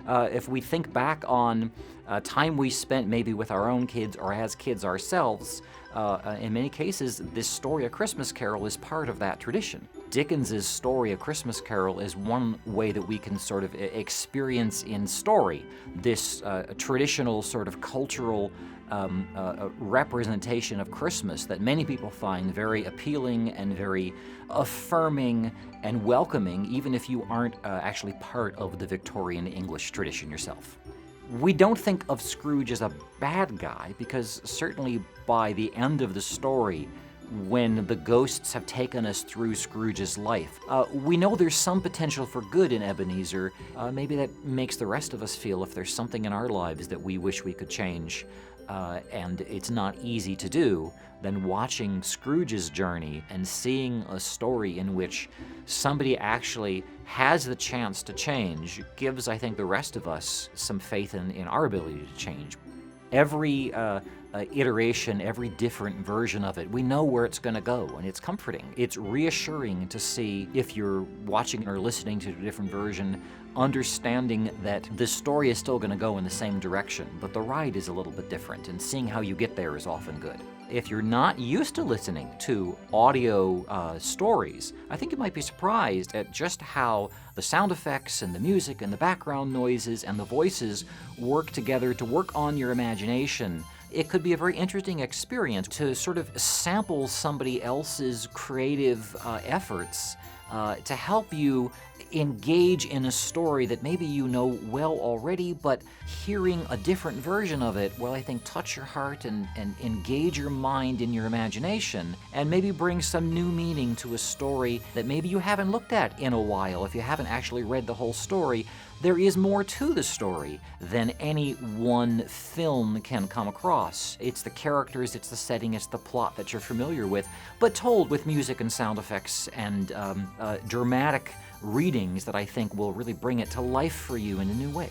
If we think back on time we spent maybe with our own kids or as kids ourselves, in many cases, this story, A Christmas Carol, is part of that tradition. Dickens's story, A Christmas Carol, is one way that we can sort of experience in story this traditional sort of cultural representation of Christmas that many people find very appealing and very affirming and welcoming, even if you aren't actually part of the Victorian English tradition yourself. We don't think of Scrooge as a bad guy, because certainly by the end of the story, when the ghosts have taken us through Scrooge's life, we know there's some potential for good in Ebenezer. Maybe that makes the rest of us feel if there's something in our lives that we wish we could change, and it's not easy to do, then watching Scrooge's journey and seeing a story in which somebody actually has the chance to change gives, I think, the rest of us some faith in our ability to change. Every iteration, every different version of it, we know where it's going to go, and it's comforting. It's reassuring to see, if you're watching or listening to a different version, understanding that the story is still going to go in the same direction, but the ride is a little bit different, and seeing how you get there is often good. If you're not used to listening to audio stories, I think you might be surprised at just how the sound effects and the music and the background noises and the voices work together to work on your imagination. It could be a very interesting experience to sort of sample somebody else's creative efforts to help you engage in a story that maybe you know well already, but hearing a different version of it will, I think, touch your heart and engage your mind in your imagination, and maybe bring some new meaning to a story that maybe you haven't looked at in a while. If you haven't actually read the whole story, there is more to the story than any one film can come across. It's the characters, it's the setting, it's the plot that you're familiar with, but told with music and sound effects and dramatic readings that I think will really bring it to life for you in a new way.